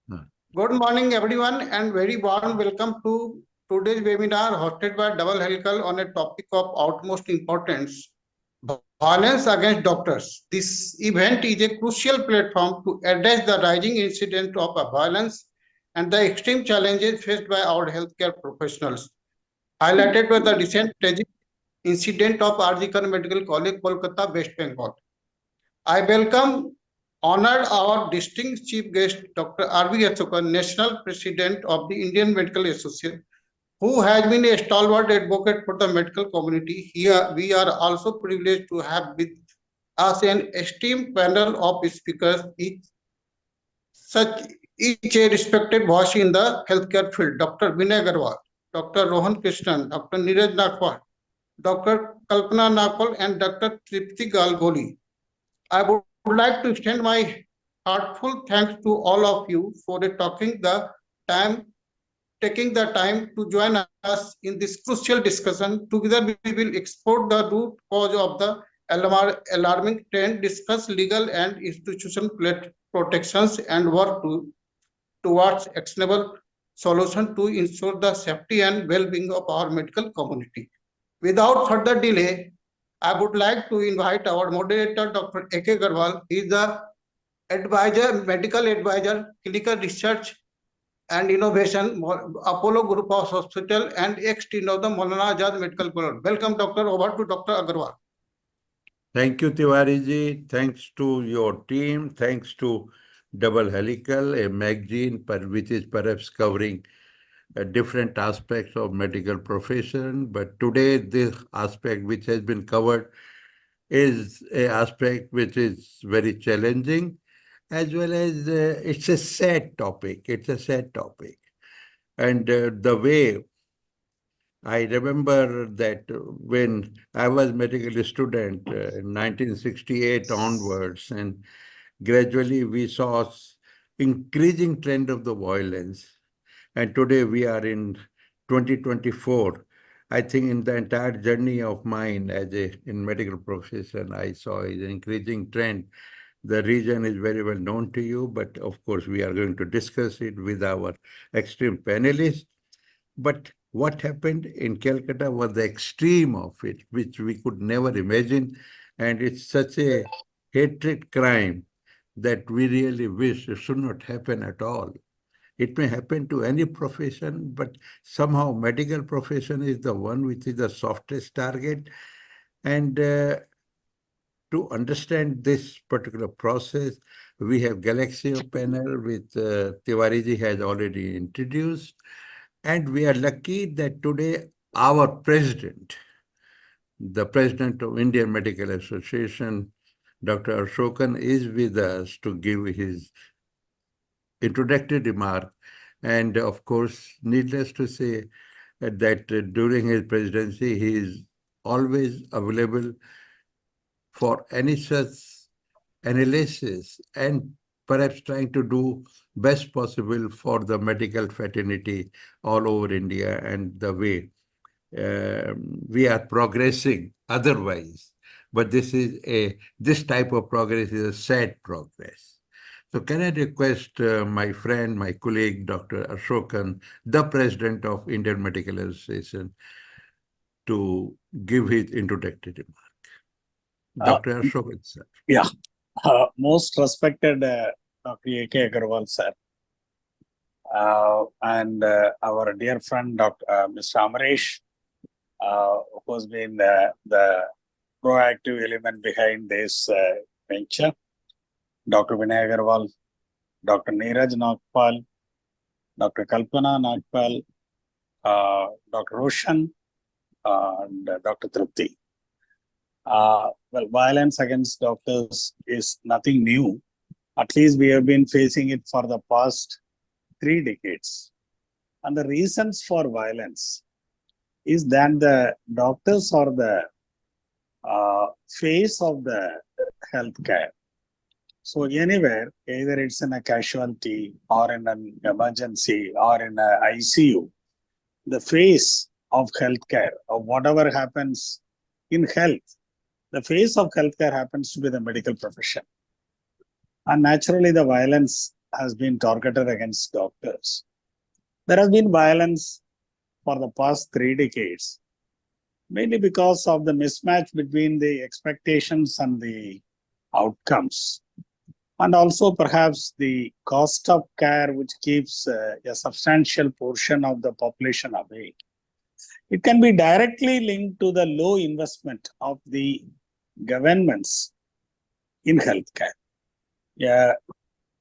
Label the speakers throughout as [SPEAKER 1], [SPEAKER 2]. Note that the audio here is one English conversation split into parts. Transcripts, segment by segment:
[SPEAKER 1] Good morning, everyone, and very warm welcome to today's webinar hosted by Double Helical on a topic of utmost importance: violence against doctors. This event is a crucial platform to address the rising incident of violence and the extreme challenges faced by our healthcare professionals, highlighted by the recent tragic incident of RG Medical College, Kolkata, West Bengal. I welcome honored our distinguished chief guest, Dr. R.V. Achokan, National President of the Indian Medical Association, who has been a stalwart advocate for the medical community. Here, we are also privileged to have with us an esteemed panel of speakers, such each a respected voice in the healthcare field. Dr. Vinay Agarwal, Dr. Rohan Krishnan, Dr. Neeraj Nagpal, Dr. Kalpana Nagpal, and Dr. Tripti Galgoli. I would like to extend my heartful thanks to all of you for time, taking the time to join us in this crucial discussion. Together, we will explore the root cause of the alarming trend, discuss legal and institutional protections, and work towards actionable solution to ensure the safety and well-being of our medical community. Without further delay, I would like to invite our moderator, Dr. A.K. Agarwal. He is the medical advisor, clinical research and innovation, Apollo Group of Hospital, and ex-dean of the Maulana Azad Medical College. Welcome, Doctor. Over to Dr. Agarwal.
[SPEAKER 2] Thank you, Tiwariji. Thanks to your team. Thanks to Double Helical, a magazine which is perhaps covering different aspects of medical profession. But today, this aspect which has been covered is an aspect which is very challenging, as well as it's a sad topic. It's a sad topic. And the way I remember that when I was medical student in 1968 onwards, and gradually we saw increasing trend of the violence. And today we are in 2024. I think in the entire journey of mine in medical profession, I saw an increasing trend. The reason is very well known to you, but of course we are going to discuss it with our extreme panelists. But what happened in Calcutta was the extreme of it, which we could never imagine. And it's such a hatred crime that we really wish it should not happen at all. It may happen to any profession, but somehow medical profession is the one which is the softest target. And to understand this particular process, we have Galaxy panel with Tiwariji has already introduced. And we are lucky that today our president, the president of Indian Medical Association, Dr. Ashokan, is with us to give his introductory remark. And of course, needless to say that during his presidency, he is always available for any such analysis and perhaps trying to do best possible for the medical fraternity all over India and the way we are progressing otherwise. But this type of progress is a sad progress. So can I request my friend, my colleague, Dr. Ashokan, the president of Indian Medical Association, to give his introductory remark. Dr. Ashokan, sir.
[SPEAKER 3] Yeah. Most respected Dr. A.K. Agarwal, sir, and our dear friend, Mr. Amresh, who has been the proactive element behind this venture, Dr. Vinay Agarwal, Dr. Neeraj Nagpal, Dr. Kalpana Nagpal, Dr. Roshan, and Dr. Tripti. Well, violence against doctors is nothing new. At least we have been facing it for the past 3 decades. And the reasons for violence is that the doctors are the face of the healthcare. So anywhere, either it's in a casualty or in an emergency or in a ICU, the face of healthcare or whatever happens in health, the face of healthcare happens to be the medical profession. And naturally, the violence has been targeted against doctors. There has been violence for the past 3 decades, mainly because of the mismatch between the expectations and the outcomes, and also perhaps the cost of care, which keeps a substantial portion of the population away. It can be directly linked to the low investment of the governments in healthcare. Yeah,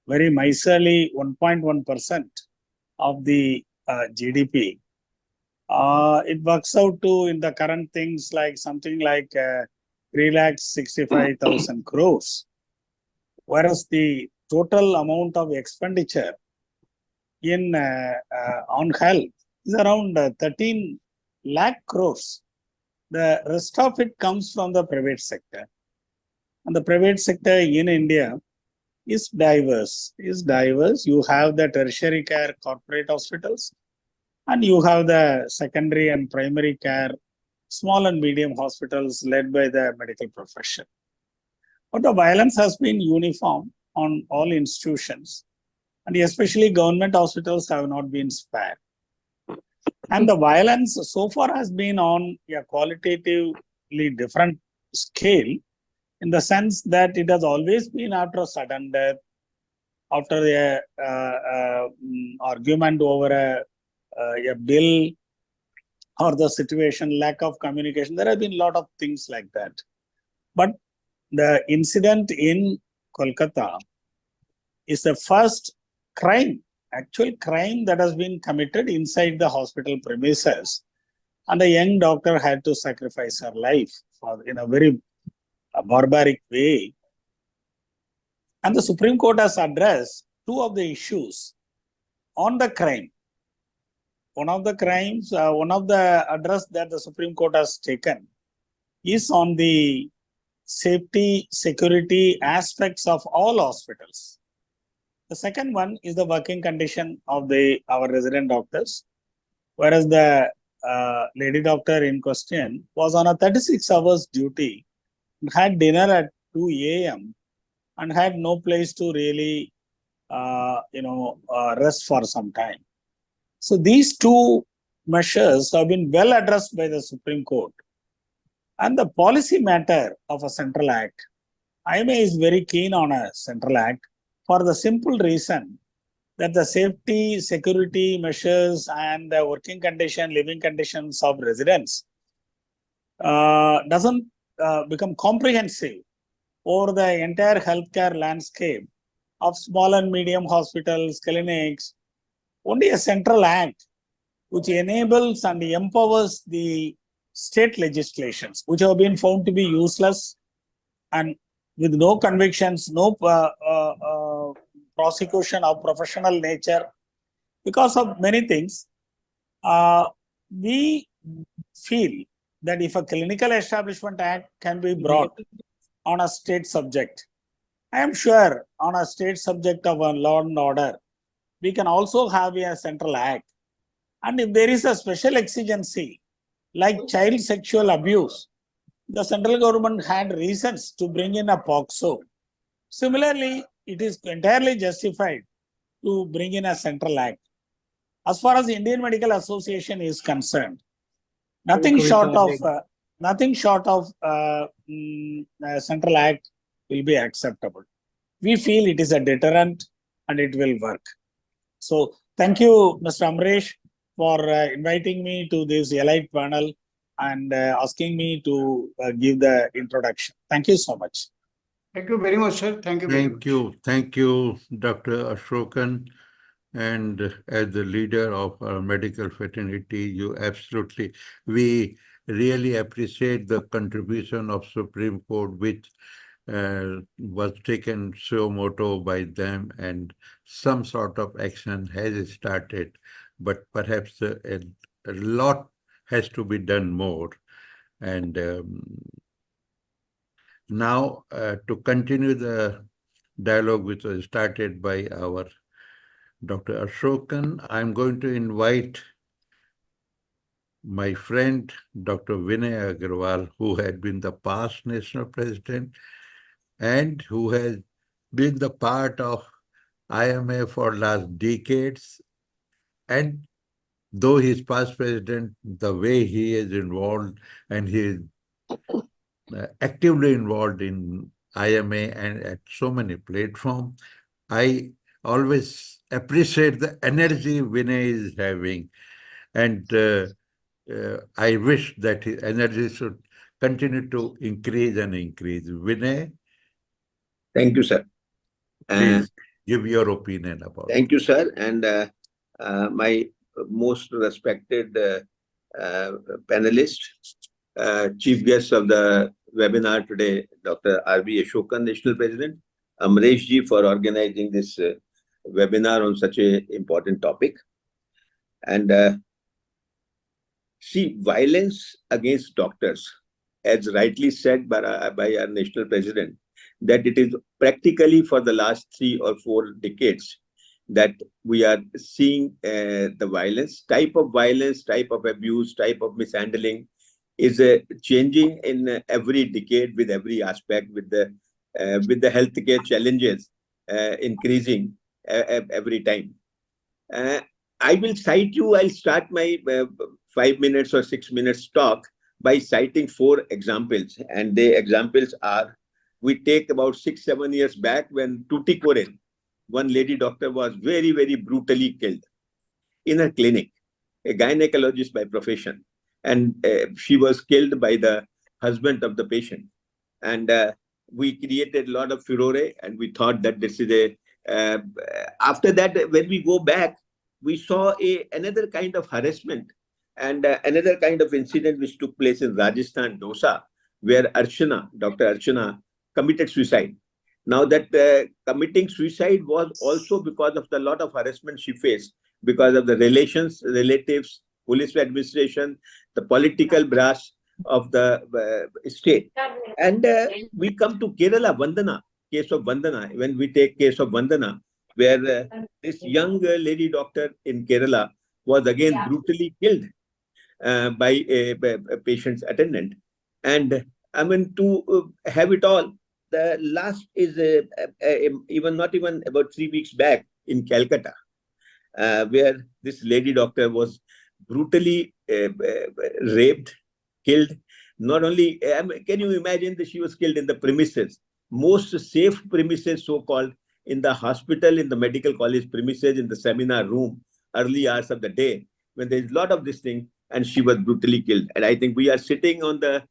[SPEAKER 3] very miserly 1.1% of the GDP. It works out to, in the current things, like something like 3,65,000 crores, whereas the total amount of expenditure in on health is around 13 lakh crores. The rest of it comes from the private sector, and the private sector in India is diverse. You have the tertiary care corporate hospitals, and you have the secondary and primary care small and medium hospitals led by the medical profession. But the violence has been uniform on all institutions, and especially government hospitals have not been spared. And the violence so far has been on a qualitatively different scale, in the sense that it has always been after a sudden death, after a argument over a bill, or the situation, lack of communication. There have been a lot of things like that. But the incident in Kolkata is the first crime, actual crime, that has been committed inside the hospital premises. And a young doctor had to sacrifice her life in a very barbaric way. And the Supreme Court has addressed two of the issues on the crime. One of the address that the Supreme Court has taken is on the safety, security aspects of all hospitals. The second one is the working condition of our resident doctors, whereas the lady doctor in question was on a 36 hours duty, had dinner at 2 a.m. and had no place to really rest for some time. So these two measures have been well addressed by the Supreme Court. And the policy matter of a central act, IMA is very keen on a central act for the simple reason that the safety, security measures and the working condition, living conditions of residents doesn't become comprehensive over the entire healthcare landscape of small and medium hospitals, clinics. Only a central act which enables and empowers the state legislations, which have been found to be useless and with no convictions, no prosecution of professional nature, because of many things, we feel that if a clinical establishment act can be brought on a state subject, I am sure on a state subject of a law and order, we can also have a central act. And if there is a special exigency like child sexual abuse, the central government had reasons to bring in a POCSO. Similarly, it is entirely justified to bring in a central act. As far as the Indian Medical Association is concerned, nothing short of a central act will be acceptable. We feel it is a deterrent and it will work. So thank you, Mr. Amresh, for inviting me to this elite panel and asking me to give the introduction. Thank you so much.
[SPEAKER 1] Thank you very much, sir. Thank you very much.
[SPEAKER 2] Thank you, Dr. Ashokan. And as the leader of our medical fraternity, we really appreciate the contribution of Supreme Court, which was taken suo moto by them, and some sort of action has started, but perhaps a lot has to be done more. And now to continue the dialogue which was started by our Dr. Ashokan, I'm going to invite my friend, Dr. Vinay Agarwal, who had been the past national president and who has been the part of IMA for last decades. And though he's past president, the way he is involved and he is actively involved in IMA and at so many platforms, I always appreciate the energy Vinay is having. And I wish that his energy should continue to increase and increase. Vinay,
[SPEAKER 4] Thank you, sir.
[SPEAKER 2] please give your opinion about
[SPEAKER 4] Thank you, sir. And my most respected panelist, chief guest of the webinar today, Dr. R.B. Ashokan, National President, Amresh ji for organizing this webinar on such a important topic. And see, violence against doctors, as rightly said by our National President, that it is practically for the last 3 or 4 decades that we are seeing the violence, type of abuse, type of mishandling is changing in every decade with every aspect, with the healthcare challenges increasing every time. I will cite you. I'll start my 5 minutes or 6 minutes talk by citing 4 examples, and the examples are: we take about 6-7 years back when Tuticorin, one lady doctor, was very, very brutally killed in her clinic, a gynecologist by profession, and she was killed by the husband of the patient. And we created a lot of furore, and we thought that this is a after that, when we go back, we saw another kind of harassment and another kind of incident which took place in Rajasthan, Dosa, where Dr. Archana committed suicide. Now that committing suicide was also because of the lot of harassment she faced, because of the relatives, police administration, the political brass of the state. And we come to Kerala, case of Vandana. When we take case of Vandana, where this young lady doctor in Kerala was again brutally killed by a patient's attendant. And I mean, to have it all, the last is not even about 3 weeks back in Calcutta, where this lady doctor was brutally raped, killed. Not only, can you imagine that she was killed in the premises, most safe premises, so-called, in the hospital, in the medical college premises, in the seminar room, early hours of the day, when there's a lot of this thing, and she was brutally killed. And I think we are sitting on the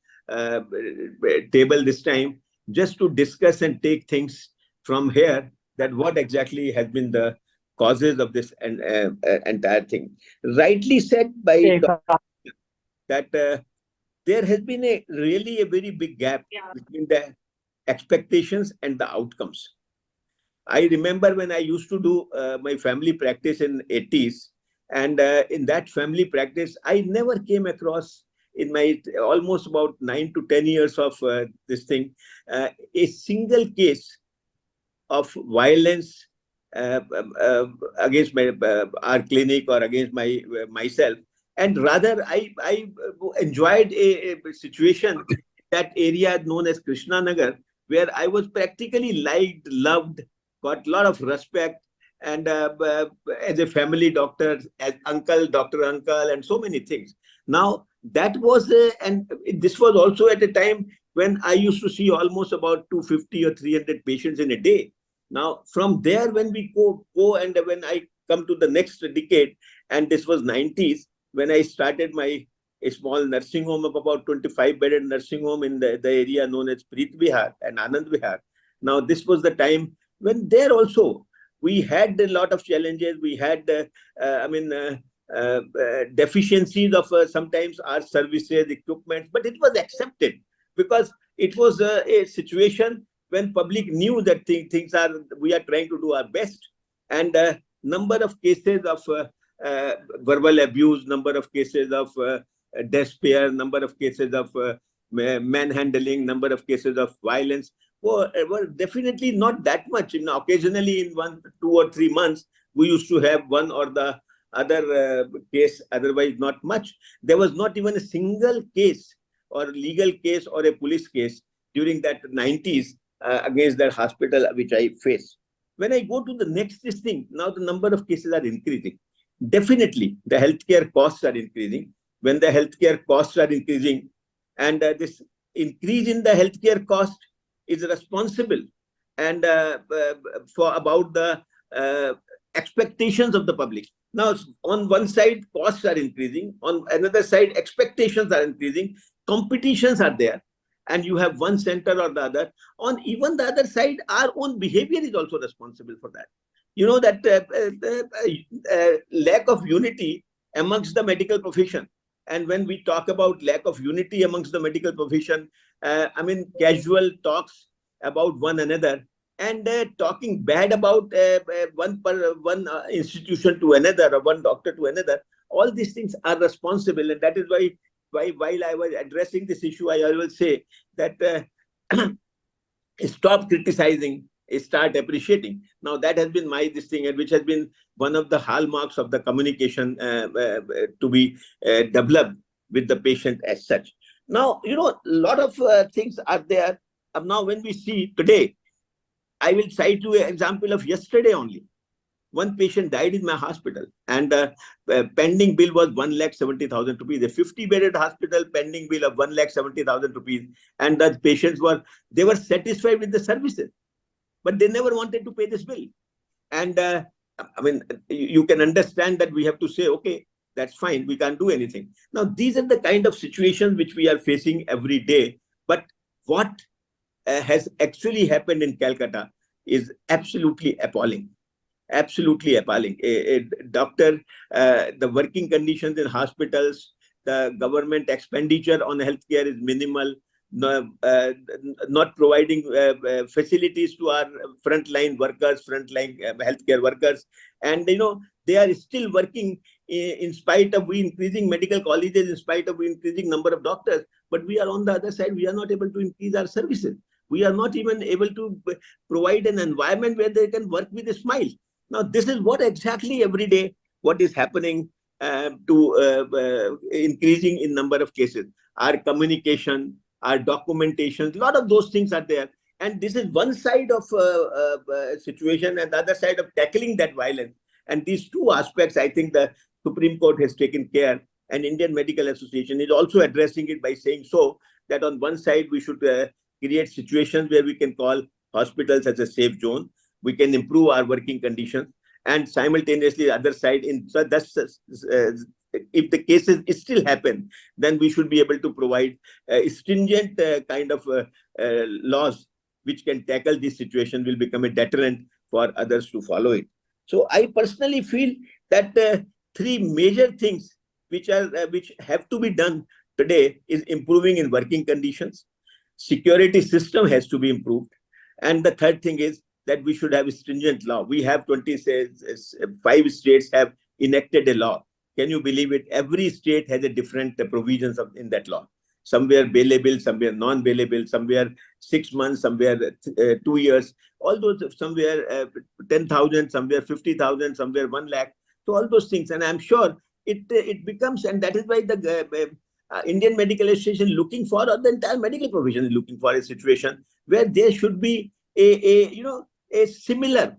[SPEAKER 4] table this time just to discuss and take things from here, that what exactly has been the causes of this entire thing. Rightly said by that there has been really a very big gap between the expectations and the outcomes. I remember when I used to do my family practice in 80s, and in that family practice, I never came across, in my almost about 9 to 10 years of this thing, a single case of violence against our clinic or against myself. And rather, I enjoyed a situation, that area known as Krishna Nagar, where I was practically liked, loved, got a lot of respect, and as a family doctor, as Dr. Uncle, and so many things. Now, that was, and this was also at a time when I used to see almost about 250 or 300 patients in a day. Now, from there, when we go and when I come to the next decade, and this was 90s, when I started a small nursing home of about 25-bedded nursing home in the area known as Preet Vihar and Anand Vihar. Now, this was the time when there also we had a lot of challenges. We had, deficiencies of sometimes our services, equipment, but it was accepted because it was a situation when public knew that we are trying to do our best. And number of cases of verbal abuse, number of cases of despair, number of cases of manhandling, number of cases of violence were definitely not that much. Occasionally in 1, 2 or 3 months, we used to have one or the other case, otherwise not much. There was not even a single case or legal case or a police case during that 90s against that hospital which I faced. When I go to the next thing, now the number of cases are increasing. Definitely, the healthcare costs are increasing. When the healthcare costs are increasing, and this increase in the healthcare cost is responsible and for about the expectations of the public. Now, on one side, costs are increasing. On another side, expectations are increasing. Competitions are there, and you have one center or the other. On even the other side, our own behavior is also responsible for that. You know that lack of unity amongst the medical profession. And when we talk about lack of unity amongst the medical profession, I mean casual talks about one another and talking bad about one institution to another or one doctor to another. All these things are responsible, and that is why while I was addressing this issue, I always say that stop criticizing, start appreciating. Now that has been my this thing, and which has been one of the hallmarks of the communication to be developed with the patient as such. Now, you know, a lot of things are there. Now, when we see today, I will cite you an example of yesterday only. One patient died in my hospital, and pending bill was 1,70,000 rupees. A 50-bedded hospital, pending bill of 1,70,000 rupees, and the patients they were satisfied with the services, but they never wanted to pay this bill. And I mean, you can understand that we have to say, okay, that's fine, we can't do anything. Now, these are the kind of situations which we are facing every day. But what has actually happened in Calcutta is absolutely appalling. Absolutely appalling. A doctor, the working conditions in hospitals, the government expenditure on healthcare is minimal. Not providing facilities to our frontline workers, frontline healthcare workers, and you know they are still working in spite of we increasing medical colleges, in spite of we increasing number of doctors. But we are on the other side, we are not able to increase our services. We are not even able to provide an environment where they can work with a smile. Now, this is what exactly every day what is happening to increasing in number of cases. Our communication, our documentation, a lot of those things are there. And this is one side of situation, and the other side of tackling that violence. And these two aspects, I think the Supreme Court has taken care, and Indian Medical Association is also addressing it by saying so that on one side we should create situations where we can call hospitals as a safe zone. We can improve our working conditions, and simultaneously the other side so that's if the cases still happen, then we should be able to provide stringent kind of laws which can tackle this situation, will become a deterrent for others to follow it. So I personally feel that three major things which have to be done today is improving in working conditions, security system has to be improved, and the third thing is that we should have a stringent law. We have 5 states have enacted a law. Can you believe it? Every state has a different provisions in that law. Somewhere bailable, somewhere non-bailable, somewhere 6 months, somewhere 2 years. All those, somewhere 10,000, somewhere 50,000, somewhere 1 lakh. So all those things, and I'm sure it becomes, and that is why the Indian Medical Association looking for, or the entire medical profession is looking for a situation where there should be a similar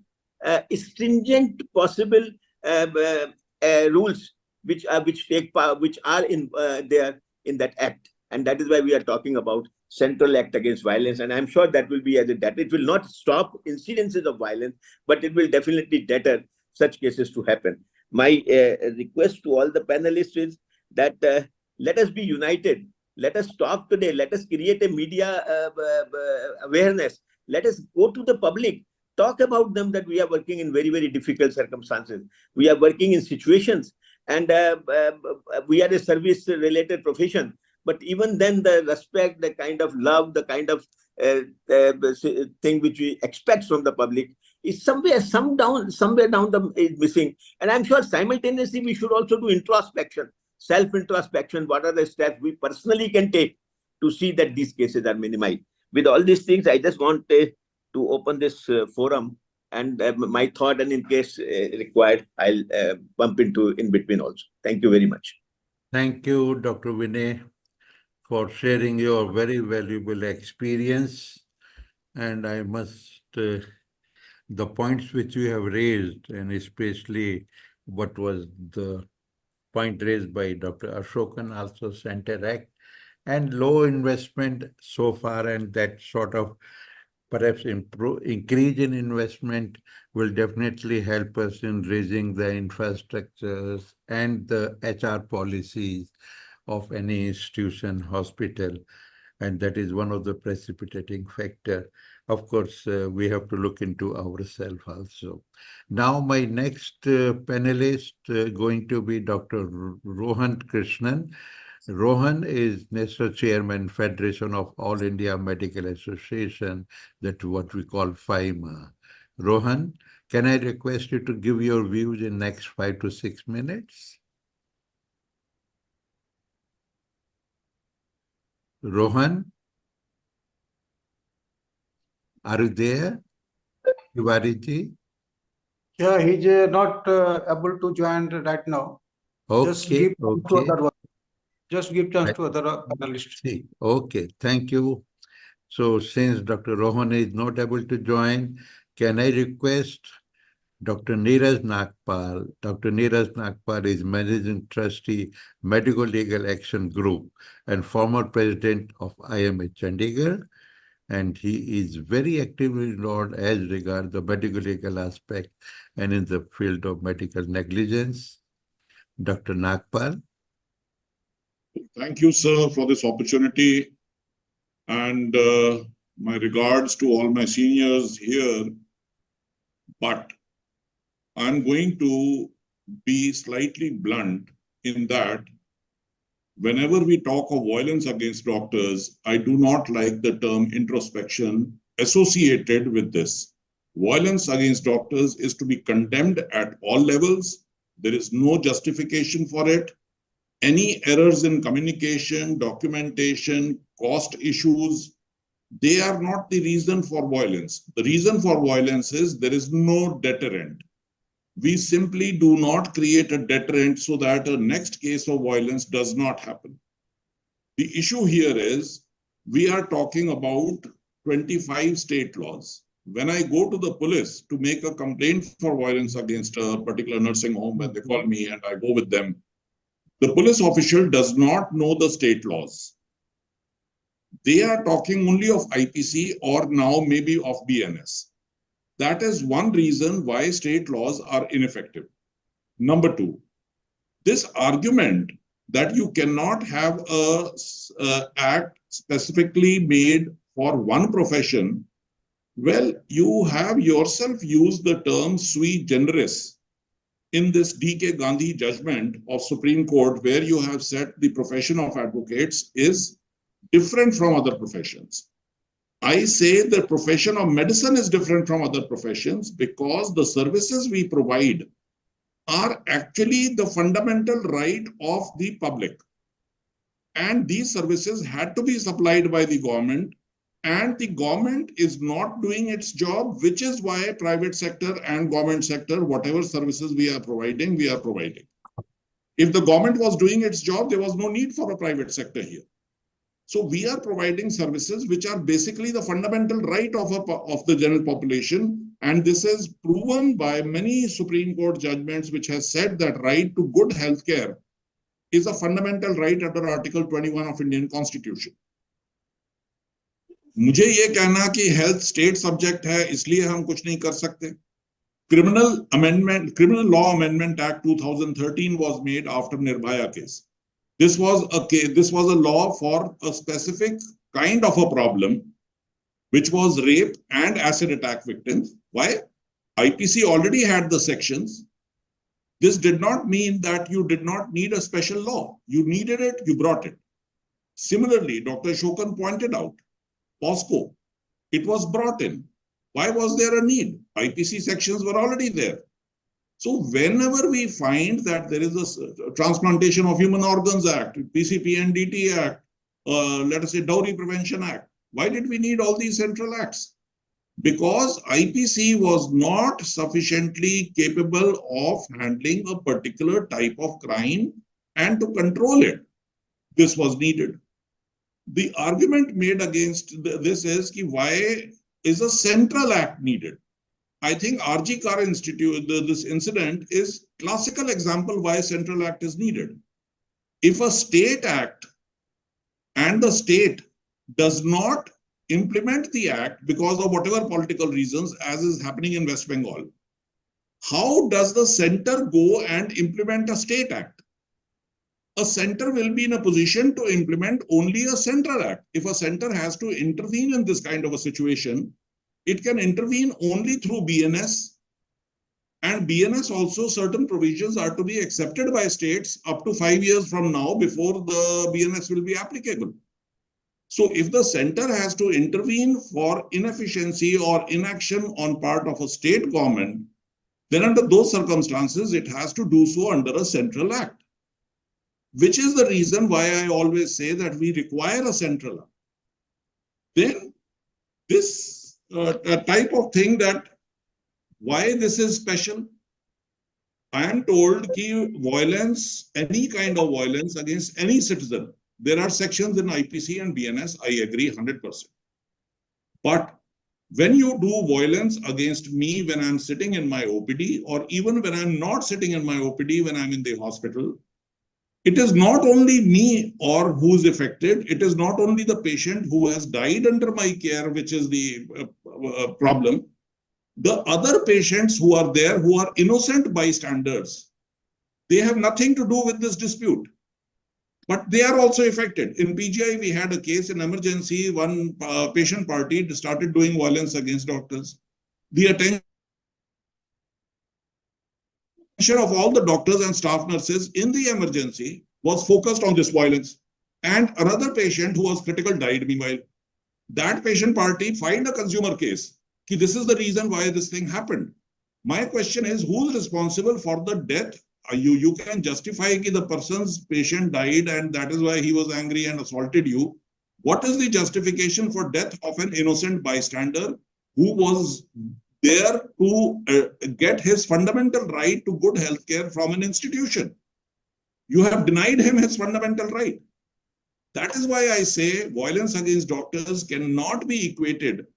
[SPEAKER 4] stringent possible rules which are in there in that act. And that is why we are talking about Central Act Against Violence. And I'm sure that will be that it will not stop incidences of violence, but it will definitely deter such cases to happen. My request to all the panelists is that let us be united. Let us talk today. Let us create a media awareness. Let us go to the public, talk about them that we are working in very, very difficult circumstances. We are working in situations, and we are a service-related profession. But even then, the respect, the kind of love, the kind of thing which we expect from the public is somewhere down is missing. And I'm sure simultaneously we should also do introspection, self-introspection. What are the steps we personally can take to see that these cases are minimized? With all these things, I just want to open this forum, and my thought, and in case required, I'll bump in between also. Thank you very much.
[SPEAKER 2] Thank you, Dr. Vinay, for sharing your very valuable experience. And I must the points which you have raised, and especially what was the point raised by Dr. Ashokan, also Center Act, and low investment so far, and that sort of perhaps increase in investment will definitely help us in raising the infrastructures and the HR policies of any institution, hospital, and that is one of the precipitating factor. Of course, we have to look into ourselves also. Now, my next panelist going to be Dr. Rohan Krishnan. Rohan is National Chairman, Federation of All India Medical Association, that's what we call FIMA. Rohan, can I request you to give your views in next 5 to 6 minutes? Rohan, are you there? Tiwari-ji?
[SPEAKER 1] Yeah, he's not able to join right now. Just
[SPEAKER 2] Okay,
[SPEAKER 1] give chance to
[SPEAKER 2] okay.
[SPEAKER 1] other one. Just give chance to other panelists.
[SPEAKER 2] See, okay, thank you. So since Dr. Rohan is not able to join, can I request Dr. Neeraj Nagpal? Dr. Neeraj Nagpal is Managing Trustee, Medical Legal Action Group and former President of IMA Chandigarh. And he is very actively involved as regards the medical legal aspect and in the field of medical negligence. Dr. Nagpal.
[SPEAKER 5] Thank you, sir, for this opportunity. And my regards to all my seniors here. But I'm going to be slightly blunt in that whenever we talk of violence against doctors, I do not like the term introspection associated with this. Violence against doctors is to be condemned at all levels. There is no justification for it. Any errors in communication, documentation, cost issues, they are not the reason for violence. The reason for violence is there is no deterrent. We simply do not create a deterrent so that a next case of violence does not happen. The issue here is we are talking about 25 state laws. When I go to the police to make a complaint for violence against a particular nursing home, when they call me and I go with them, the police official does not know the state laws. They are talking only of IPC or now maybe of BNS. That is one reason why state laws are ineffective. Number two, this argument that you cannot have a act specifically made for one profession, well, you have yourself used the term sui generis in this D.K. Gandhi judgment of Supreme Court, where you have said the profession of advocates is different from other professions. I say the profession of medicine is different from other professions because the services we provide are actually the fundamental right of the public. And these services had to be supplied by the government, and the government is not doing its job, which is why private sector and government sector, whatever services we are providing, we are providing. If the government was doing its job, there was no need for a private sector here. So we are providing services which are basically the fundamental right of the general population. And this is proven by many Supreme Court judgments, which has said that right to good healthcare is a fundamental right under Article 21 of Indian Constitution. मुझे ये कहना कि health state subject है इसलिए हम कुछ नहीं कर सकते. Criminal Law Amendment Act 2013 was made after Nirbhaya case. This was a law for a specific kind of a problem, which was rape and acid attack victims. Why? IPC already had the sections. This did not mean that you did not need a special law. You needed it, you brought it. Similarly, Dr. Shokan pointed out, POSCO, it was brought in. Why was there a need? IPC sections were already there. So whenever we find that there is a Transplantation of Human Organs Act, PCPNDT Act, let us say Dowry Prevention Act, why did we need all these central acts? Because IPC was not sufficiently capable of handling a particular type of crime and to control it. This was needed. The argument made against this is why is a central act needed? I think RG Car Institute, this incident is classical example why Central Act is needed. If a state act and the state does not implement the act because of whatever political reasons, as is happening in West Bengal, how does the center go and implement a state act? A center will be in a position to implement only a central act. If a center has to intervene in this kind of a situation, it can intervene only through BNS. And BNS also, certain provisions are to be accepted by states up to 5 years from now before the BNS will be applicable. So if the center has to intervene for inefficiency or inaction on part of a state government, then under those circumstances, it has to do so under a central act, which is the reason why I always say that we require a central act. Then this type of thing, that why this is special, I am told that violence, any kind of violence against any citizen, there are sections in IPC and BNS, I agree 100%. But when you do violence against me when I'm sitting in my OPD, or even when I'm not sitting in my OPD, when I'm in the hospital, it is not only me or who's affected, it is not only the patient who has died under my care, which is the problem. The other patients who are there, who are innocent bystanders, they have nothing to do with this dispute, but they are also affected. In PGI, we had a case in emergency. One patient party started doing violence against doctors. The attention of all the doctors and staff nurses in the emergency was focused on this violence. And another patient who was critical died meanwhile. That patient party filed a consumer case. This is the reason why this thing happened. My question is, who's responsible for the death? You can justify that the person's patient died and that is why he was angry and assaulted you. What is the justification for death of an innocent bystander who was there to get his fundamental right to good healthcare from an institution? You have denied him his fundamental right. That is why I say violence against doctors cannot be equated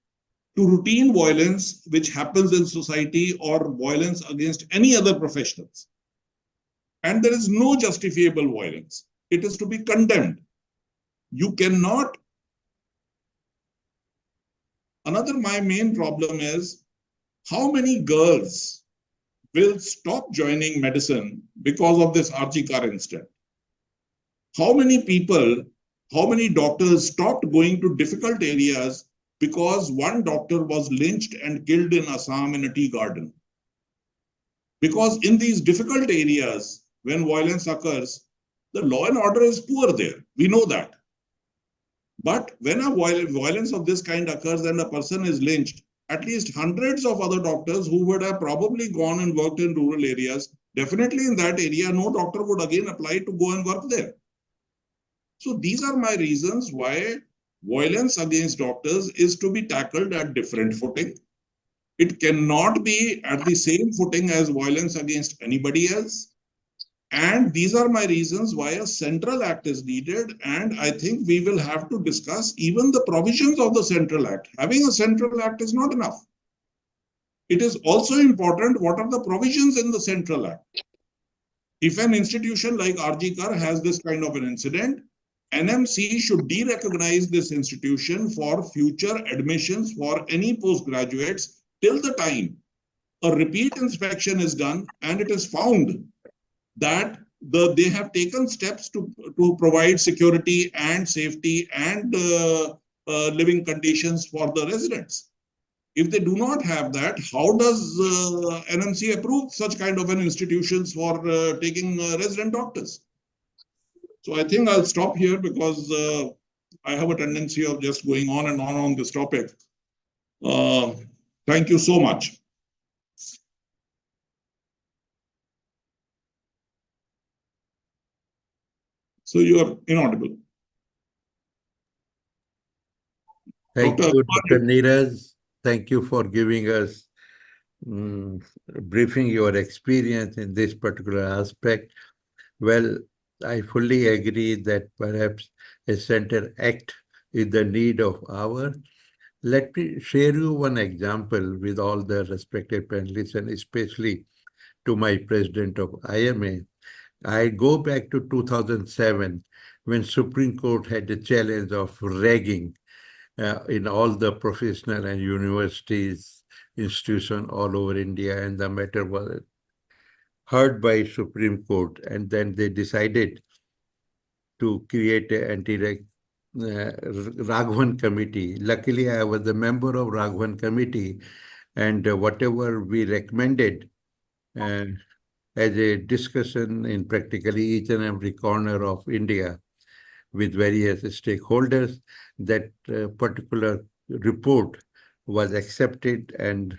[SPEAKER 5] to routine violence which happens in society or violence against any other professionals. And there is no justifiable violence. It is to be condemned. You cannot. My main problem is, how many girls will stop joining medicine because of this RG Car incident? How many people, how many doctors stopped going to difficult areas because one doctor was lynched and killed in Assam in a tea garden? Because in these difficult areas, when violence occurs, the law and order is poor there. We know that. But when a violence of this kind occurs and a person is lynched, at least hundreds of other doctors who would have probably gone and worked in rural areas, definitely in that area, no doctor would again apply to go and work there. So these are my reasons why violence against doctors is to be tackled at different footing. It cannot be at the same footing as violence against anybody else. And these are my reasons why a central act is needed. And I think we will have to discuss even the provisions of the central act. Having a central act is not enough. It is also important what are the provisions in the central act. If an institution like RG Kar has this kind of an incident, NMC should de-recognize this institution for future admissions for any postgraduates till the time a repeat inspection is done and it is found that they have taken steps to provide security and safety and living conditions for the residents. If they do not have that, how does NMC approve such kind of an institutions for taking resident doctors? So I think I'll stop here because I have a tendency of just going on and on this topic. Thank you so much. So you are inaudible.
[SPEAKER 2] Thank you, Dr. Neeraj. Thank you for giving us briefing your experience in this particular aspect. Well, I fully agree that perhaps a center act is the need of hour. Let me share you one example with all the respected panelists and especially to my president of IMA. I go back to 2007 when Supreme Court had the challenge of ragging in all the professional and universities, institution all over India, and the matter was heard by Supreme Court, and then they decided to create an anti-rag Raghavan committee. Luckily, I was a member of Raghavan committee, and whatever we recommended uh, as a discussion in practically each and every corner of India with various stakeholders, that particular report was accepted and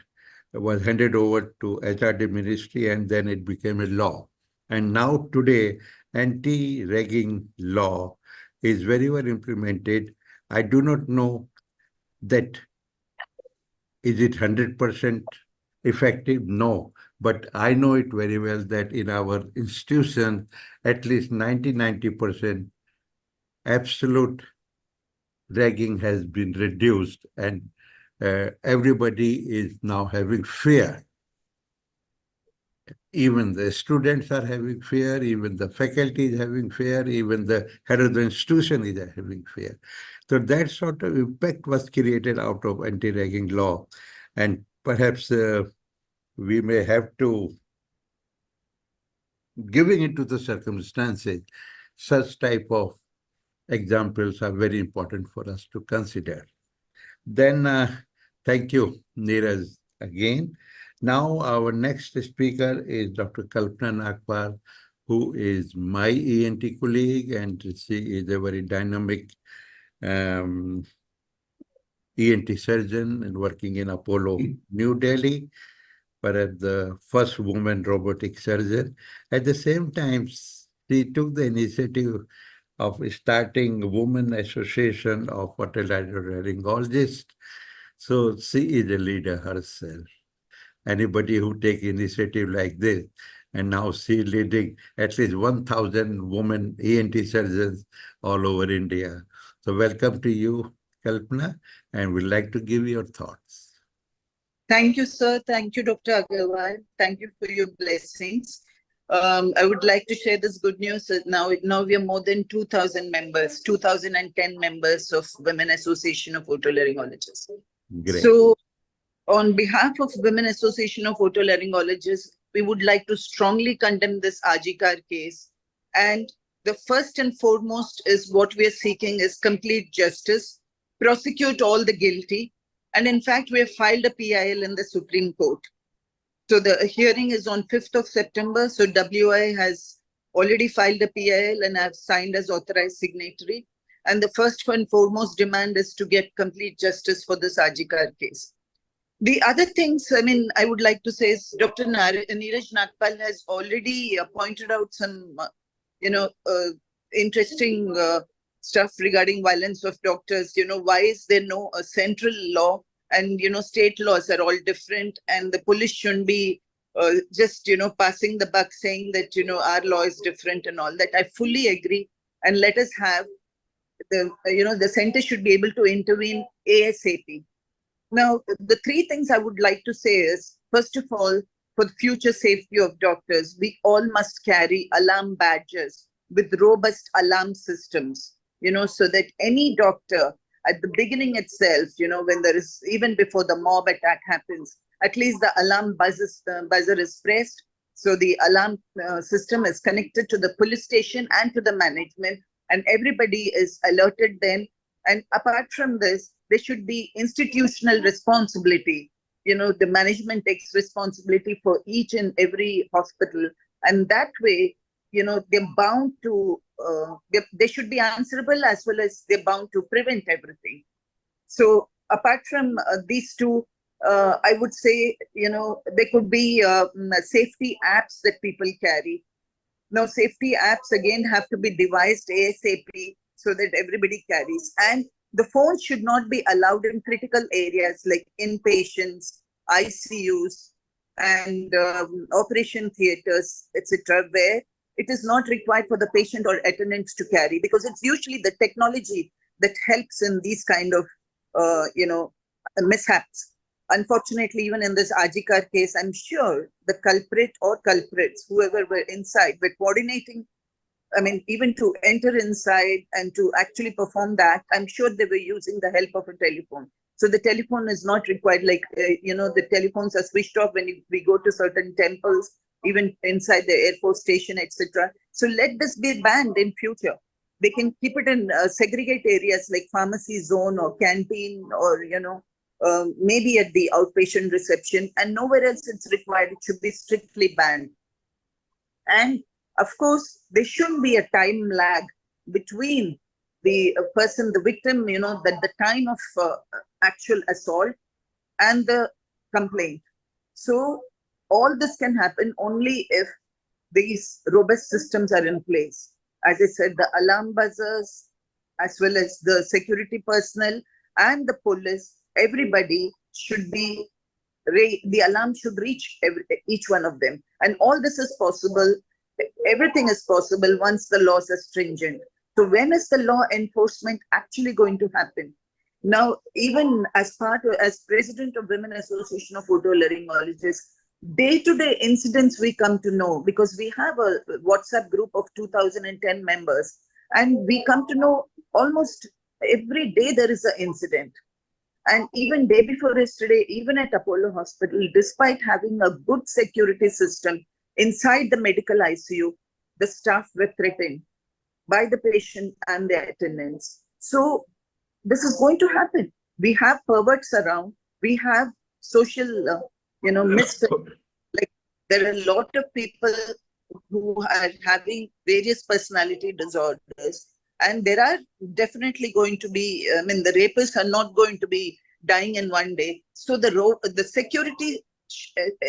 [SPEAKER 2] was handed over to HRD ministry, and then it became a law. And now today, anti-ragging law is very well implemented. I do not know that is it 100% effective? No. But I know it very well that in our institution, at least 90% absolute ragging has been reduced, and everybody is now having fear. Even the students are having fear, even the faculty is having fear, even the head of the institution is having fear. So that sort of impact was created out of anti-ragging law. And perhaps we may have to, giving into the circumstances, such type of examples are very important for us to consider. Then, thank you, Neeraj, again. Now, our next speaker is Dr. Kalpana Nagpal, who is my ENT colleague, and she is a very dynamic ENT surgeon and working in Apollo, New Delhi, perhaps the first woman robotic surgeon. At the same time, she took the initiative of starting Women Association of Otolaryngologists. So she is a leader herself. Anybody who take initiative like this, and now she leading at least 1,000 women ENT surgeons all over India. So welcome to you, Kalpana, and we'd like to give your thoughts.
[SPEAKER 6] Thank you, sir. Thank you, Dr. Agarwal. Thank you for your blessings. I would like to share this good news. Now we are more than 2,000 members, 2,010 members of Women Association of Otolaryngologists.
[SPEAKER 2] Great.
[SPEAKER 6] So on behalf of Women Association of Otolaryngologists, we would like to strongly condemn this Ajikar case. And the first and foremost is what we are seeking is complete justice, prosecute all the guilty. And in fact, we have filed a PIL in the Supreme Court. So the hearing is on 5th of September. So WI has already filed a PIL and I've signed as authorized signatory. And the first and foremost demand is to get complete justice for this Ajikar case. The other things, I mean, I would like to say is Dr. Neeraj Nagpal has already pointed out some, interesting stuff regarding violence of doctors. Why is there no central law, and state laws are all different, and the police shouldn't be just passing the buck saying that our law is different and all that. I fully agree, and let us have the center should be able to intervene ASAP. Now, the three things I would like to say is, first of all, for the future safety of doctors, we all must carry alarm badges with robust alarm systems, so that any doctor at the beginning itself, when there is, even before the mob attack happens, at least the alarm buzzer is pressed. So the alarm system is connected to the police station and to the management, and everybody is alerted then. And apart from this, there should be institutional responsibility. The management takes responsibility for each and every hospital. And that way, they're bound to, they should be answerable, as well as they're bound to prevent everything. So apart from these two, I would say, there could be safety apps that people carry. Now, safety apps again have to be devised ASAP so that everybody carries. And the phone should not be allowed in critical areas like inpatients, ICUs, and operation theaters, etc., where it is not required for the patient or attendants to carry, because it's usually the technology that helps in these kind of, mishaps. Unfortunately, even in this Ajikar case, I'm sure the culprit or culprits, whoever were inside, were coordinating. I mean, even to enter inside and to actually perform the act, I'm sure they were using the help of a telephone. So the telephone is not required, like, the telephones are switched off when we go to certain temples, even inside the Air Force station, etc. So let this be banned in future. They can keep it in segregate areas like pharmacy zone or canteen or, maybe at the outpatient reception, and nowhere else it's required. It should be strictly banned. And of course, there shouldn't be a time lag between the person, the victim, that the time of actual assault and the complaint. So all this can happen only if these robust systems are in place. As I said, the alarm buzzers, as well as the security personnel and the police, everybody should be, the alarm should reach each one of them. And all this is possible, everything is possible once the laws are stringent. So when is the law enforcement actually going to happen? Now, even as president of Women Association of Otolaryngologists, day-to-day incidents we come to know, because we have a WhatsApp group of 2010 members, and we come to know almost every day there is an incident. And even day before yesterday, even at Apollo Hospital, despite having a good security system inside the medical ICU, the staff were threatened by the patient and their attendants. So this is going to happen. We have perverts around. We have social, like there are a lot of people who are having various personality disorders, and there are definitely going to be, the rapists are not going to be dying in one day. So the security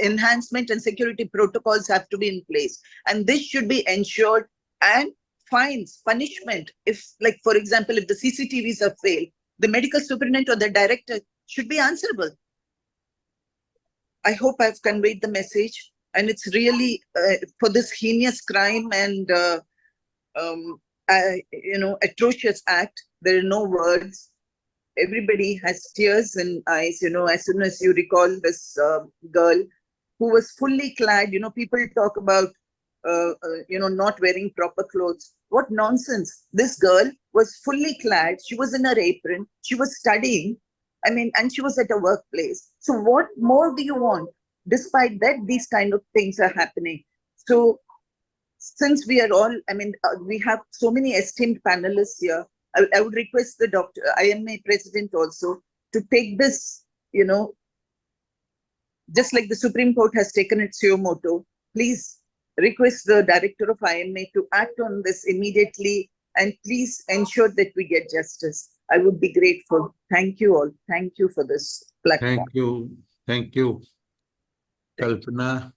[SPEAKER 6] enhancement and security protocols have to be in place, and this should be ensured. And fines, punishment, if, like, for example, if the CCTVs have failed, the medical superintendent or the director should be answerable. I hope I've conveyed the message, and it's really for this heinous crime and atrocious act. There are no words. Everybody has tears in eyes. As soon as you recall this girl who was fully clad. People talk about not wearing proper clothes. What nonsense! This girl was fully clad. She was in her apron. She was studying. And she was at a workplace. So what more do you want? Despite that, these kind of things are happening. So since we are all, we have so many esteemed panelists here, I would request the IMA president also to take this, just like the Supreme Court has taken its suo motu, please request the director of IMA to act on this immediately, and please ensure that we get justice. I would be grateful. Thank you all. Thank you for this platform.
[SPEAKER 2] Thank you. Thank you, Kalpana,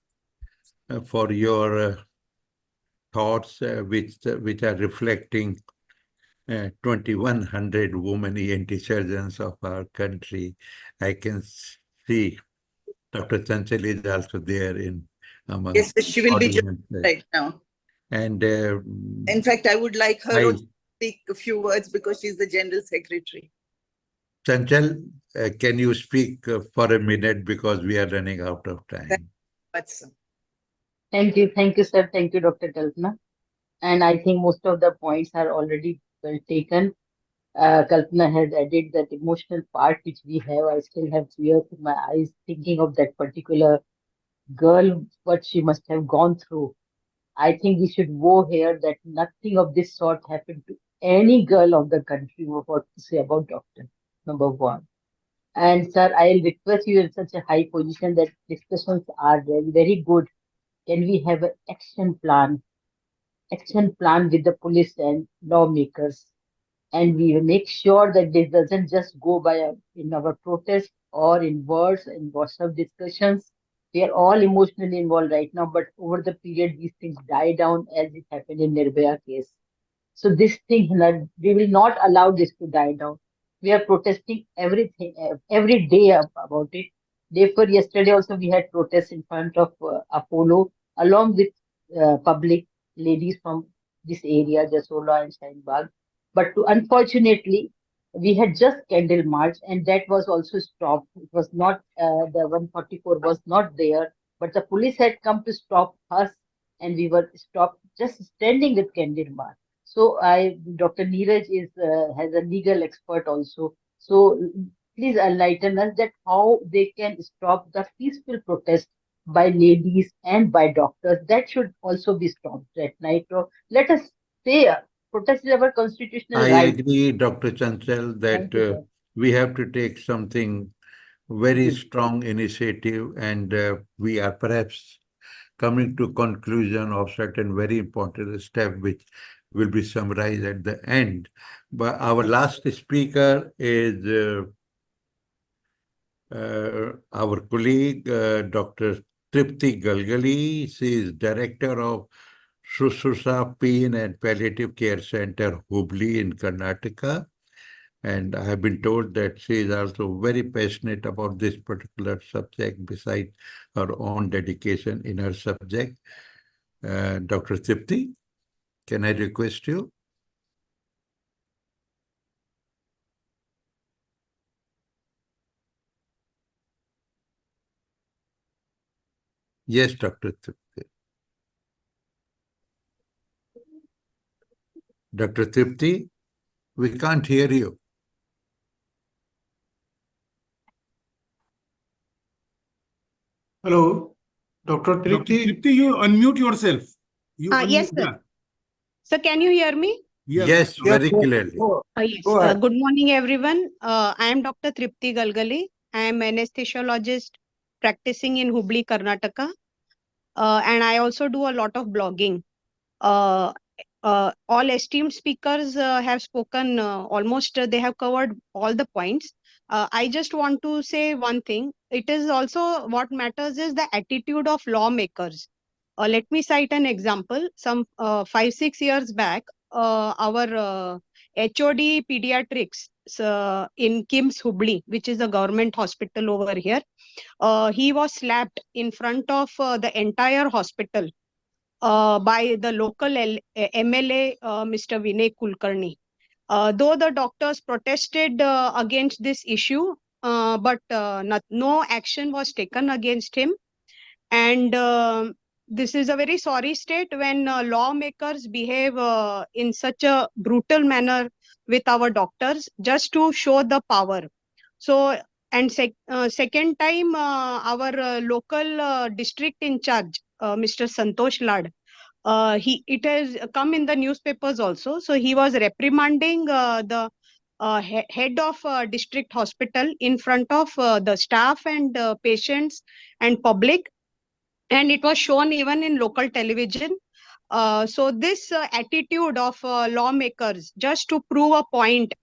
[SPEAKER 2] for your thoughts, which are reflecting 2,100 women ENT surgeons of our country. I can see Dr. Chanchal is also there among.
[SPEAKER 6] Yes, she will be joining right now.
[SPEAKER 2] And
[SPEAKER 6] in fact, I would like her to speak a few words because she's the General Secretary.
[SPEAKER 2] Chanchal, can you speak for a minute because we are running out of time?
[SPEAKER 7] Thank you, sir. Thank you, Dr. Kalpana. And I think most of the points are already well taken. Kalpana has added that emotional part which we have. I still have tears in my eyes thinking of that particular girl, what she must have gone through. I think we should vow here that nothing of this sort happened to any girl of the country. What to say about doctor, number one. And sir, I'll request you in such a high position that discussions are very, very good. Can we have an action plan with the police and lawmakers? And we will make sure that this doesn't just go by in our protest or in words and WhatsApp discussions. We are all emotionally involved right now, but over the period, these things die down as it happened in Nirbhaya case. So this thing, we will not allow this to die down. We are protesting everything, every day about it. Therefore, yesterday also we had protests in front of Apollo, along with public ladies from this area, Jasola and Shahinbag. But unfortunately, we had just candle march, and that was also stopped. It was not, the 144 was not there, but the police had come to stop us, and we were stopped just standing with candle march. So Dr. Neeraj is has a legal expert also. So please enlighten us that how they can stop the peaceful protest by ladies and by doctors. That should also be stopped at night. So let us say protest is our constitutional
[SPEAKER 2] I
[SPEAKER 7] right.
[SPEAKER 2] agree, Dr. Chanchal, that
[SPEAKER 7] Thank you, sir.
[SPEAKER 2] we have to take something very
[SPEAKER 7] Hmm.
[SPEAKER 2] strong initiative, and we are perhaps coming to conclusion of certain very important step which will be summarized at the end. But our last speaker is our colleague, Dr. Tripti Galgali. She is Director of Shushrusa Pain and Palliative Care Center, Hubli in Karnataka. And I have been told that she is also very passionate about this particular subject, besides her own dedication in her subject. Dr. Tripti, can I request you? Yes, Dr. Tripti. Dr. Tripti, we can't hear you.
[SPEAKER 1] Hello, Dr.
[SPEAKER 8] Dr.
[SPEAKER 1] Tripti.
[SPEAKER 8] Tripti, you unmute yourself.
[SPEAKER 9] Yes, sir.
[SPEAKER 8] Yeah.
[SPEAKER 9] So can you hear me?
[SPEAKER 8] Yes.
[SPEAKER 2] Yes,
[SPEAKER 1] Yeah,
[SPEAKER 2] very clearly.
[SPEAKER 9] Yes.
[SPEAKER 1] go ahead.
[SPEAKER 9] Good morning, everyone. I am Dr. Tripti Galgali. I am anesthesiologist practicing in Hubli, Karnataka. And I also do a lot of blogging. Uh, all esteemed speakers have spoken almost, they have covered all the points. I just want to say one thing. It is also what matters is the attitude of lawmakers. Let me cite an example. Some 5-6 years back, our HOD pediatrics in KIMS Hubli, which is a government hospital over here, he was slapped in front of the entire hospital by the local MLA, Mr. Vinay Kulkarni. Though the doctors protested against this issue, but no action was taken against him. And this is a very sorry state when lawmakers behave in such a brutal manner with our doctors just to show the power. So, and second time, our local district in charge, Mr. Santosh Lad, it has come in the newspapers also. So he was reprimanding the head of district hospital in front of the staff and patients and public, and it was shown even in local television. So this attitude of lawmakers just to prove a point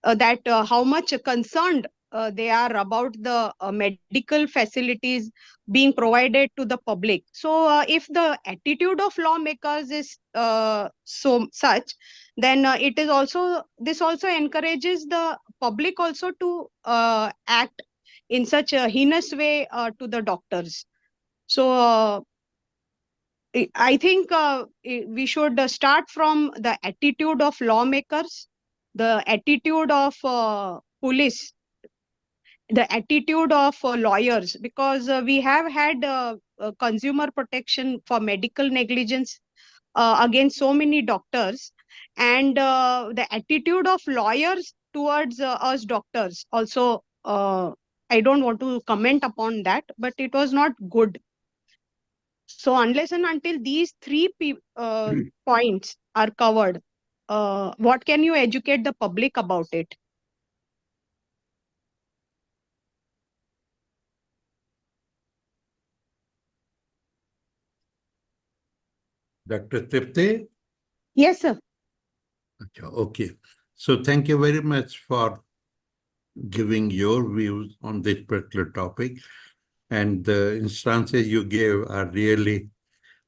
[SPEAKER 9] that how much concerned they are about the medical facilities being provided to the public. So if the attitude of lawmakers is so such, then it is also, this also encourages the public also to act in such a heinous way to the doctors. So I think we should start from the attitude of lawmakers, the attitude of police, the attitude of lawyers, because we have had consumer protection for medical negligence against so many doctors, and the attitude of lawyers towards us doctors also. I don't want to comment upon that, but it was not good. So unless and until these three points are covered, what can you educate the public about it?
[SPEAKER 2] Dr. Tripti?
[SPEAKER 9] Yes, sir.
[SPEAKER 2] Okay. So thank you very much for giving your views on this particular topic. And the instances you gave are really,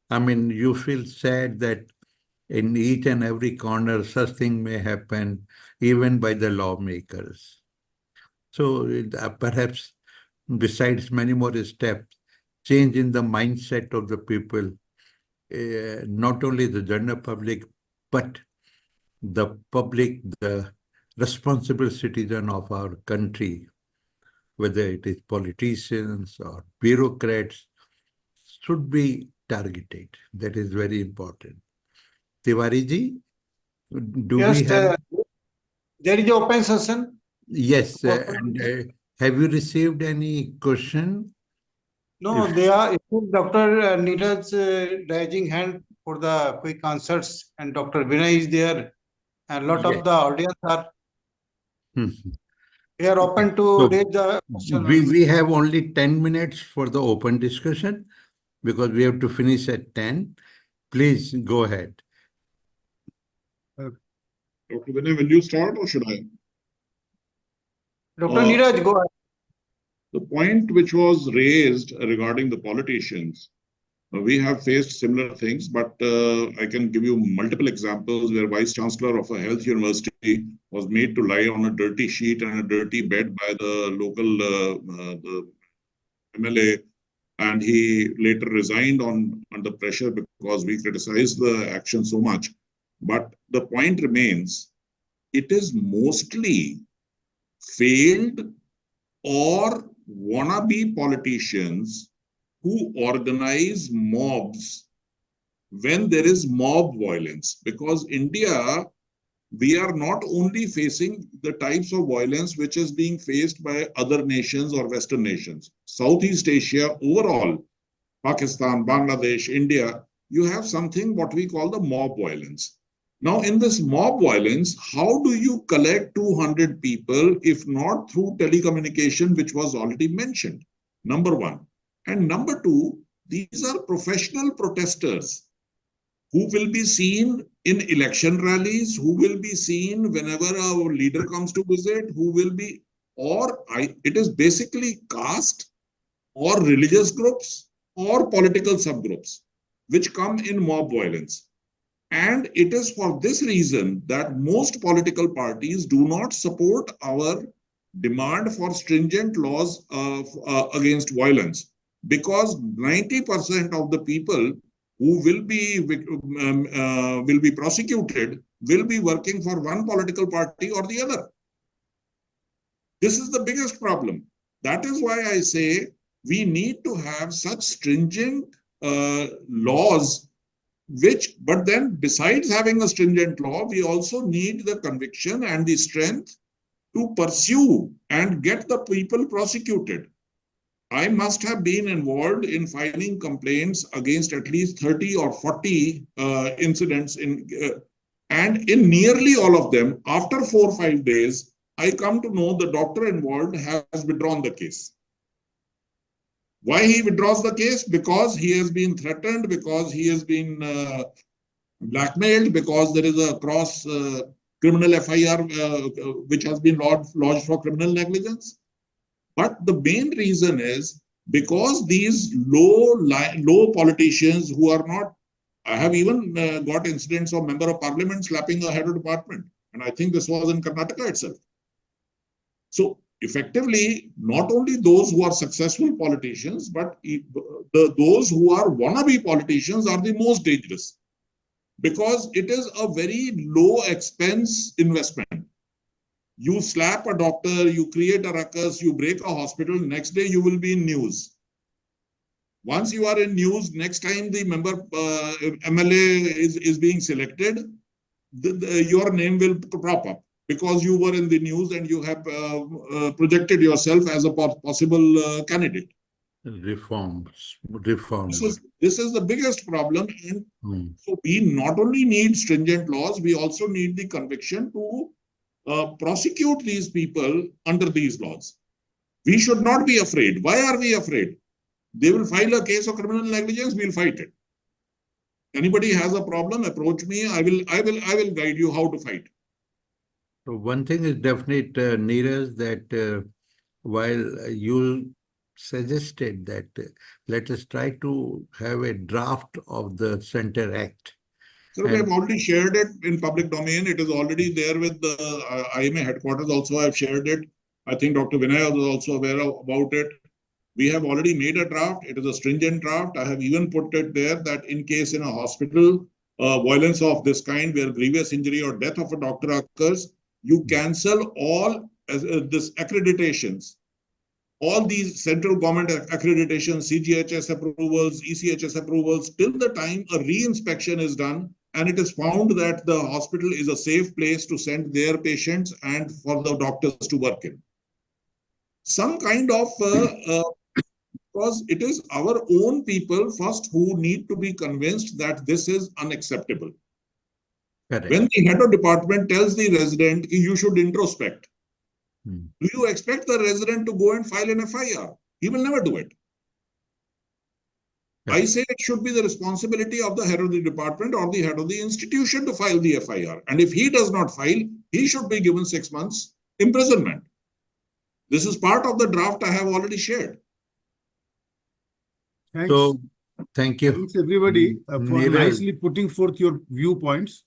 [SPEAKER 2] I mean, you feel sad that in each and every corner, such thing may happen, even by the lawmakers. So perhaps besides many more steps, change in the mindset of the people, not only the general public, but the public, the responsible citizen of our country, whether it is politicians or bureaucrats, should be targeted. That is very important. Tiwari ji, do we
[SPEAKER 1] Yes,
[SPEAKER 2] have?
[SPEAKER 1] there is an open session.
[SPEAKER 2] Yes,
[SPEAKER 1] Open.
[SPEAKER 2] and have you received any question?
[SPEAKER 1] No,
[SPEAKER 2] If
[SPEAKER 1] they are Dr. Neeraj raising hand for the quick answers, and Dr. Vinay is there, and a lot
[SPEAKER 2] yes.
[SPEAKER 1] of the audience are
[SPEAKER 2] Hmm.
[SPEAKER 1] they are open to
[SPEAKER 2] So
[SPEAKER 1] raise the question.
[SPEAKER 2] we have only 10 minutes for the open discussion because we have to finish at 10. Please go ahead.
[SPEAKER 5] Dr. Vinay, will you start or should I?
[SPEAKER 1] Dr. Neeraj, go ahead.
[SPEAKER 5] The point which was raised regarding the politicians, we have faced similar things, but I can give you multiple examples where Vice Chancellor of a health university was made to lie on a dirty sheet and a dirty bed by the local the MLA, and he later resigned under pressure because we criticized the action so much. But the point remains, it is mostly failed or wannabe politicians who organize mobs when there is mob violence. Because India, we are not only facing the types of violence which is being faced by other nations or Western nations. Southeast Asia overall, Pakistan, Bangladesh, India, you have something what we call the mob violence. Now, in this mob violence, how do you collect 200 people if not through telecommunication, which was already mentioned? Number one. And number two, these are professional protesters who will be seen in election rallies, who will be seen whenever a leader comes to visit, who will be, it is basically caste or religious groups or political subgroups which come in mob violence. And it is for this reason that most political parties do not support our demand for stringent laws against violence, because 90% of the people who will be prosecuted will be working for one political party or the other. This is the biggest problem. That is why I say we need to have such stringent laws, but then besides having a stringent law, we also need the conviction and the strength to pursue and get the people prosecuted. I must have been involved in filing complaints against at least 30 or 40 incidents, and in nearly all of them, after 4 or 5 days, I come to know the doctor involved has withdrawn the case. Why he withdraws the case? Because he has been threatened, because he has been blackmailed, because there is a cross criminal FIR which has been lodged for criminal negligence. But the main reason is because these low politicians who are not, I have even got incidents of member of parliament slapping a head of department. And I think this was in Karnataka itself. So effectively, not only those who are successful politicians, but those who are wannabe politicians are the most dangerous, because it is a very low expense investment. You slap a doctor, you create a ruckus, you break a hospital, next day you will be in news. Once you are in news, next time the member MLA is being selected, your name will prop up because you were in the news and you have projected yourself as a possible candidate.
[SPEAKER 2] Reforms.
[SPEAKER 5] This is the biggest problem. And so we not only need stringent laws, we also need the conviction to prosecute these people under these laws. We should not be afraid. Why are we afraid? They will file a case of criminal negligence, we'll fight it. Anybody has a problem, approach me. I will guide you how to fight.
[SPEAKER 2] So one thing is definite, Neeraj, that while you suggested that let us try to have a draft of the Center Act.
[SPEAKER 5] So we have already shared it in public domain. It is already there with the IMA headquarters also. I've shared it. I think Dr. Vinay was also aware about it. We have already made a draft. It is a stringent draft. I have even put it there that in case in a hospital, violence of this kind where grievous injury or death of a doctor occurs, you cancel all this accreditations, all these central government accreditations, CGHS approvals, ECHS approvals, till the time a re-inspection is done and it is found that the hospital is a safe place to send their patients and for the doctors to work in. Some kind of, because it is our own people first who need to be convinced that this is unacceptable.
[SPEAKER 2] Correct.
[SPEAKER 5] When the head of department tells the resident, you should introspect, do you expect the resident to go and file an FIR? He will never do it. I say it should be the responsibility of the head of the department or the head of the institution to file the FIR. And if he does not file, he should be given 6 months imprisonment. This is part of the draft I have already shared.
[SPEAKER 8] Thanks.
[SPEAKER 2] So, thank you.
[SPEAKER 8] Thanks everybody for
[SPEAKER 2] Neeraj.
[SPEAKER 8] nicely putting forth your viewpoints.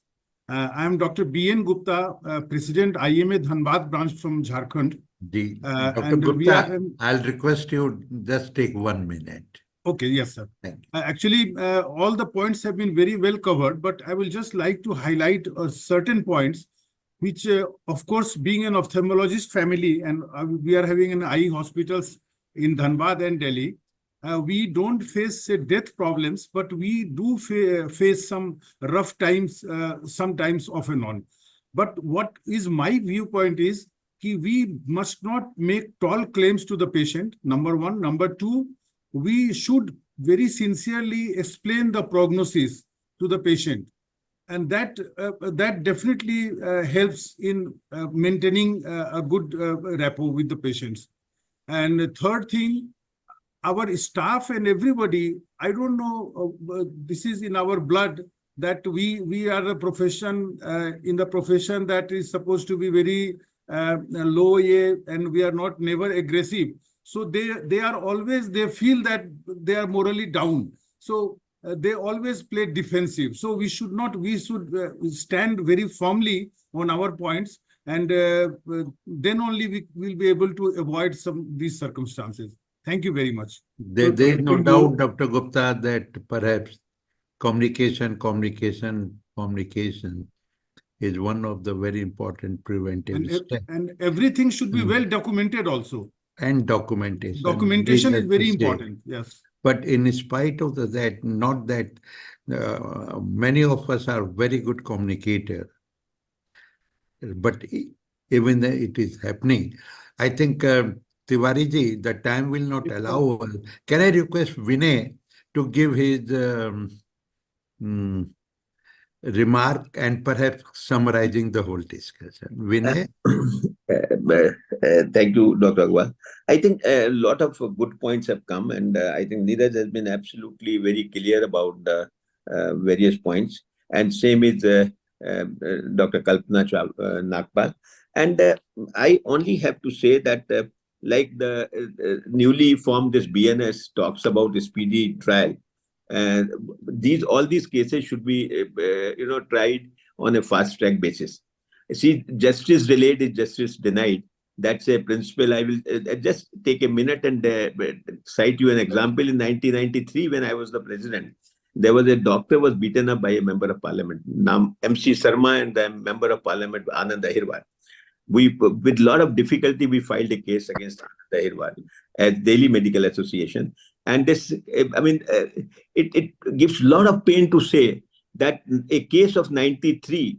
[SPEAKER 8] I am Dr. B.N. Gupta, President IMA Dhanbad branch from Jharkhand.
[SPEAKER 2] Dr.
[SPEAKER 8] and we
[SPEAKER 2] Gupta,
[SPEAKER 8] are,
[SPEAKER 2] I'll request you just take 1 minute.
[SPEAKER 8] Okay, yes, sir.
[SPEAKER 2] Thank you.
[SPEAKER 8] Actually, all the points have been very well covered, but I will just like to highlight certain points, which, of course, being an ophthalmologist family, and we are having an eye hospitals in Dhanbad and Delhi, we don't face death problems, but we do face some rough times, sometimes off and on. But what is my viewpoint is we must not make tall claims to the patient, number one. Number two, we should very sincerely explain the prognosis to the patient. And that definitely helps in maintaining a good rapport with the patients. And the third thing, our staff and everybody, I don't know, this is in our blood that we are a profession, in the profession that is supposed to be very low, and we are not never aggressive. So they are always, they feel that they are morally down. So they always play defensive. So we should stand very firmly on our points, and then only we will be able to avoid these circumstances. Thank you very much.
[SPEAKER 2] There is no doubt, Dr. Gupta, that perhaps communication is one of the very important preventive steps.
[SPEAKER 8] And everything should be well documented also.
[SPEAKER 2] And documentation.
[SPEAKER 8] Documentation is very important, yes.
[SPEAKER 2] But in spite of that, not that many of us are very good communicators, but even though it is happening, I think Tiwariji, the time will not allow us. Can I request Vinay to give his remark and perhaps summarizing the whole discussion? Vinay?
[SPEAKER 4] Thank you, Dr. Agarwal. I think a lot of good points have come, and I think Neeraj has been absolutely very clear about the various points. And same is Dr. Kalpana Nagpal. And I only have to say that like the newly formed this BNS talks about the speedy trial, and all these cases should be tried on a fast track basis. See, justice delayed is justice denied. That's a principle. I will just take a minute and cite you an example. In 1993, when I was the president, there was a doctor was beaten up by a member of parliament, MC Sharma, and the member of parliament, Anand Agarwal. With a lot of difficulty, we filed a case against Anand Agarwal at Delhi Medical Association. And this, it gives a lot of pain to say that a case of 93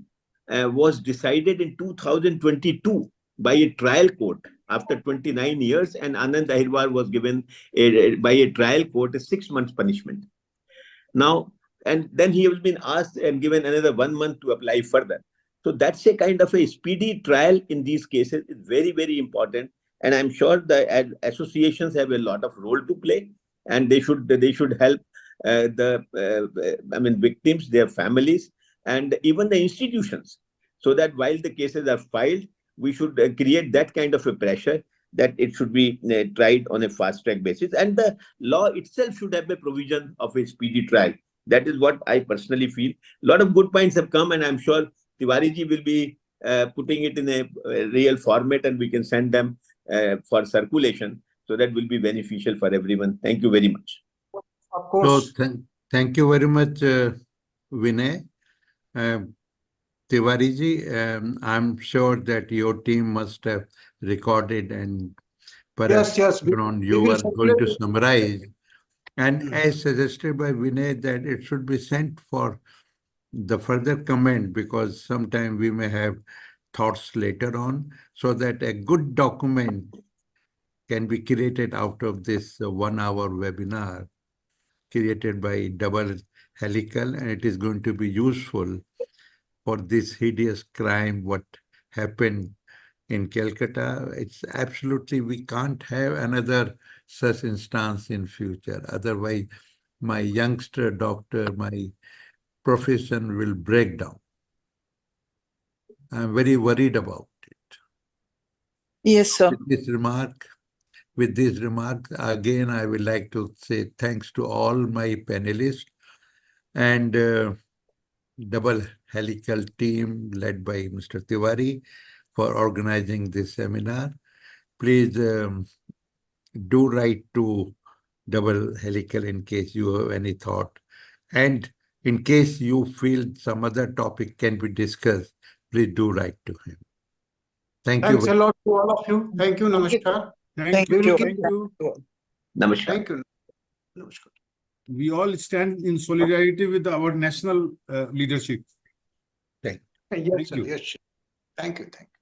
[SPEAKER 4] was decided in 2022 by a trial court after 29 years, and Anand Agarwal was given by a trial court a 6 months punishment. Now, and then he has been asked and given another 1 month to apply further. So that's a kind of a speedy trial in these cases is very, very important. And I'm sure the associations have a lot of role to play, and they should help victims, their families, and even the institutions, so that while the cases are filed, we should create that kind of a pressure that it should be tried on a fast track basis. And the law itself should have a provision of a speedy trial. That is what I personally feel. A lot of good points have come, and I'm sure Tiwariji will be putting it in a real format, and we can send them for circulation. So that will be beneficial for everyone. Thank you very much.
[SPEAKER 1] Of course.
[SPEAKER 2] So thank you very much, Vinay. Tiwari ji, I'm sure that your team must have recorded and perhaps
[SPEAKER 1] Yes.
[SPEAKER 2] later on
[SPEAKER 1] We
[SPEAKER 2] you
[SPEAKER 1] will
[SPEAKER 2] are going to
[SPEAKER 1] circulate.
[SPEAKER 2] summarize. And as suggested by Vinay, that it should be sent for the further comment, because sometime we may have thoughts later on, so that a good document can be created out of this 1 hour webinar created by Double Helical, and it is going to be useful for this hideous crime, what happened in Calcutta. It's absolutely, we can't have another such instance in future. Otherwise, my youngster doctor, my profession will break down. I'm very worried about it.
[SPEAKER 6] Yes, sir.
[SPEAKER 2] With this remark, again, I would like to say thanks to all my panelists and Double Helical team led by Mr. Tiwari for organizing this seminar. Please do write to Double Helical in case you have any thought. And in case you feel some other topic can be discussed, please do write to him. Thank
[SPEAKER 1] Thanks
[SPEAKER 2] you.
[SPEAKER 1] a lot to all of you. Thank you. Namaskar.
[SPEAKER 8] Thank
[SPEAKER 1] We will
[SPEAKER 8] you.
[SPEAKER 1] keep.
[SPEAKER 8] Thank you.
[SPEAKER 4] Namaskar.
[SPEAKER 1] Thank you. Namaskar.
[SPEAKER 8] We all stand in solidarity with our national leadership.
[SPEAKER 2] Thank
[SPEAKER 1] Yes,
[SPEAKER 8] Thank
[SPEAKER 1] sir.
[SPEAKER 8] you.
[SPEAKER 1] Yes. Thank you. Thank you.